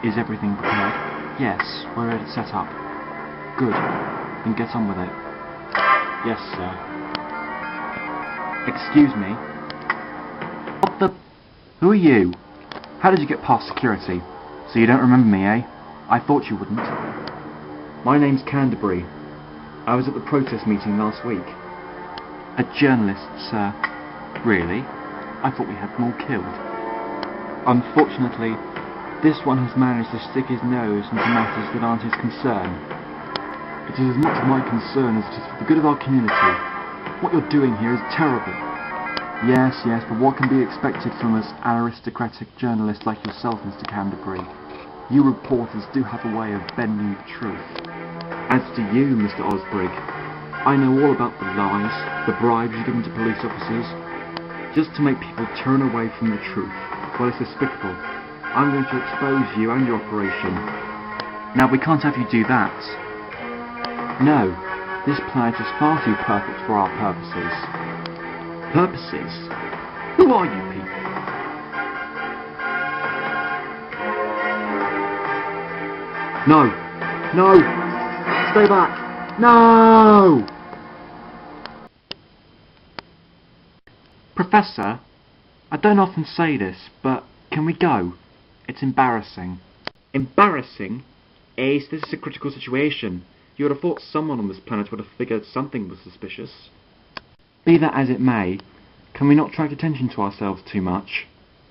Is everything prepared? Yes, we're ready to set up. Good. Then get on with it. Yes, sir. Excuse me. What the... Who are you? How did you get past security? So you don't remember me, eh? I thought you wouldn't. My name's Canterbury. I was at the protest meeting last week. A journalist, sir. Really? I thought we had them all killed. Unfortunately, this one has managed to stick his nose into matters that aren't his concern. It is as much my concern as it is for the good of our community. What you're doing here is terrible. Yes, but what can be expected from us aristocratic journalists like yourself, Mr. Canterbury? You reporters do have a way of bending the truth. As to you, Mr. Osbrig, I know all about the lies, the bribes you given to police officers, just to make people turn away from the truth. Well, it's despicable. I'm going to expose you and your operation. Now, we can't have you do that. No, this planet is far too perfect for our purposes. Purposes? Who are you people? No! No! Stay back! No! Professor, I don't often say this, but can we go? It's embarrassing. Embarrassing? Ace, this is a critical situation. You would have thought someone on this planet would have figured something was suspicious. Be that as it may, can we not attract attention to ourselves too much?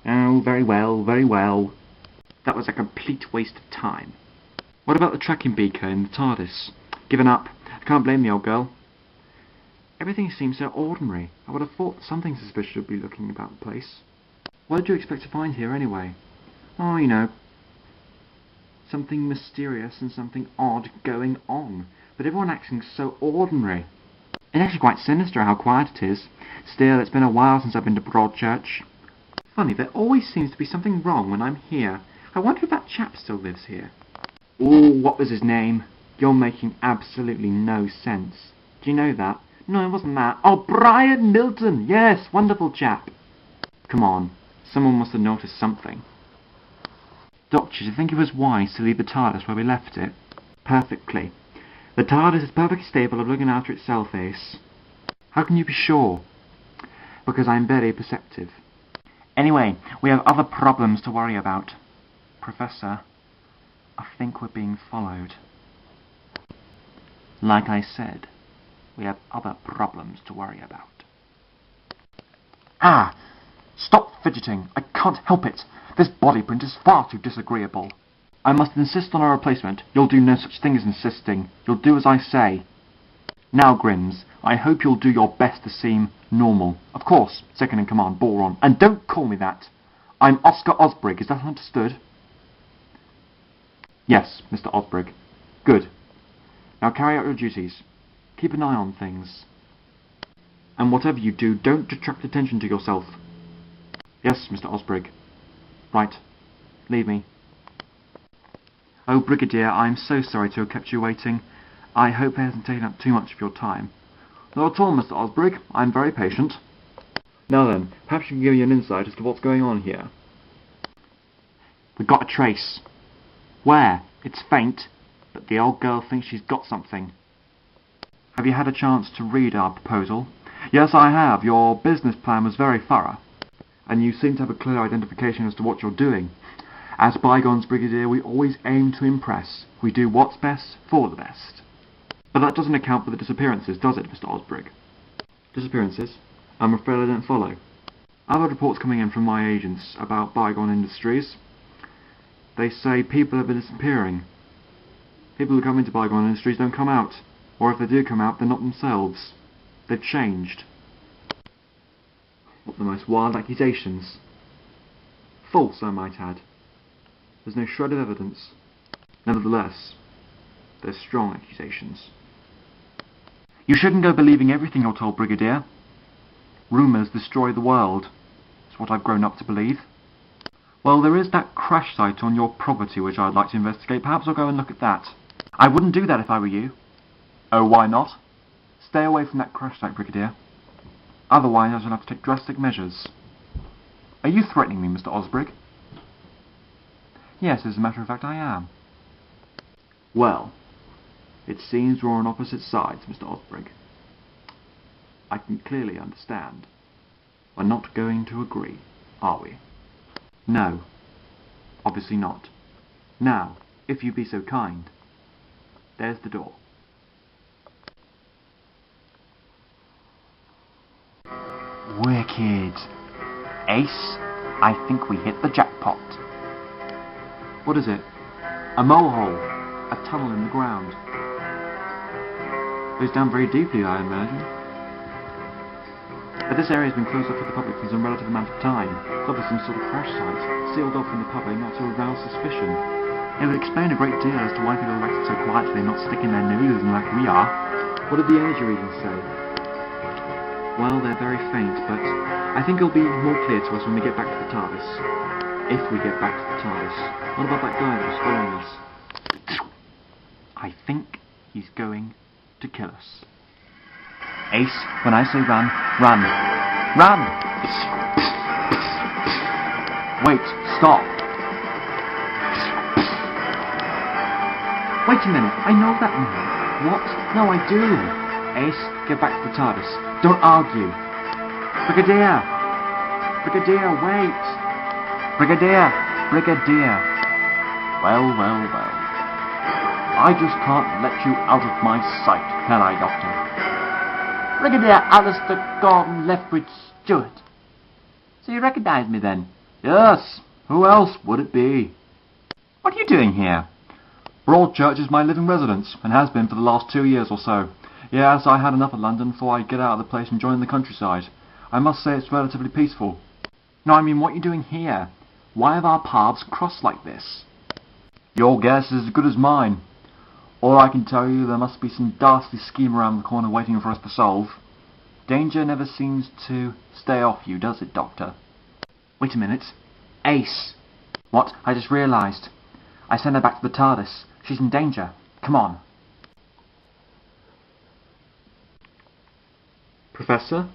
Oh, very well, very well. That was a complete waste of time. What about the tracking beaker in the TARDIS? Given up. I can't blame the old girl. Everything seems so ordinary. I would have thought something suspicious would be looking about the place. What did you expect to find here anyway? Oh, you know, something mysterious and something odd going on. But everyone acting so ordinary. It's actually quite sinister how quiet it is. Still, it's been a while since I've been to Broadchurch. Funny, there always seems to be something wrong when I'm here. I wonder if that chap still lives here. Ooh, what was his name? You're making absolutely no sense. Do you know that? No, it wasn't that. Oh, Brian Milton! Yes, wonderful chap. Come on, someone must have noticed something. Doctor, do you think it was wise to leave the TARDIS where we left it? Perfectly. The TARDIS is perfectly stable of looking after itself, Ace. How can you be sure? Because I'm very perceptive. Anyway, we have other problems to worry about. Professor, I think we're being followed. Like I said, we have other problems to worry about. Ah! Stop fidgeting! I can't help it! This body print is far too disagreeable. I must insist on a replacement. You'll do no such thing as insisting. You'll do as I say. Now, Grims, I hope you'll do your best to seem normal. Of course, second in command, Boron. And don't call me that! I'm Oscar Osbrig, is that understood? Yes, Mr. Osbrig. Good. Now carry out your duties. Keep an eye on things. And whatever you do, don't detract attention to yourself. Yes, Mr. Osbrig. Right. Leave me. Oh, Brigadier, I'm so sorry to have kept you waiting. I hope it hasn't taken up too much of your time. Not at all, Mr. Osbrig. I'm very patient. Now then, perhaps you can give me an insight as to what's going on here. We've got a trace. Where? It's faint, but the old girl thinks she's got something. Have you had a chance to read our proposal? Yes, I have. Your business plan was very thorough, and you seem to have a clear identification as to what you're doing. As Bygones, Brigadier, we always aim to impress. We do what's best for the best. But that doesn't account for the disappearances, does it, Mr. Osbrig? Disappearances? I'm afraid I don't follow. I've had reports coming in from my agents about Bygone Industries. They say people have been disappearing. People who come into Bygone Industries don't come out. Or if they do come out, they're not themselves. They've changed. What the most wild accusations. False, I might add. There's no shred of evidence. Nevertheless, they're strong accusations. You shouldn't go believing everything you're told, Brigadier. Rumours destroy the world. It's what I've grown up to believe. Well, there is that crash site on your property which I'd like to investigate. Perhaps I'll go and look at that. I wouldn't do that if I were you. Oh, why not? Stay away from that crash site, Brigadier. Otherwise I shall have to take drastic measures. Are you threatening me, Mr. Osbrig? Yes, as a matter of fact, I am. Well, it seems we're on opposite sides, Mr. Osbrig. I can clearly understand. We're not going to agree, are we? No, obviously not. Now, if you be so kind, there's the door. Wicked. Ace, I think we hit the jackpot. What is it? A mole hole. A tunnel in the ground. Goes down very deeply, I imagine. But this area has been closed off to the public for some relative amount of time. It's obviously some sort of crash site, sealed off from the public not to arouse suspicion. It would explain a great deal as to why people are acting so quietly and not sticking their noses in like we are. What did the energy readings say? Well, they're very faint, but I think it'll be more clear to us when we get back to the TARDIS. If we get back to the TARDIS. What about that guy that was following us? I think he's going to kill us. Ace, when I say run, run. Run! Wait, stop. Wait a minute, I know that man. What? No, I do. Ace, get back to the TARDIS. Don't argue. Brigadier! Brigadier, wait! Brigadier! Brigadier! Well, well, well. I just can't let you out of my sight, can I, Doctor? Brigadier Alistair Gordon Lethbridge Stewart. So you recognise me then? Yes. Who else would it be? What are you doing here? Broadchurch is my living residence, and has been for the last 2 years or so. Yes, I had enough of London before I get out of the place and join the countryside. I must say it's relatively peaceful. No, I mean, what are you doing here? Why have our paths crossed like this? Your guess is as good as mine. All I can tell you, there must be some dastardly scheme around the corner waiting for us to solve. Danger never seems to stay off you, does it, Doctor? Wait a minute. Ace! What? I just realised. I sent her back to the TARDIS. She's in danger. Come on. Professor?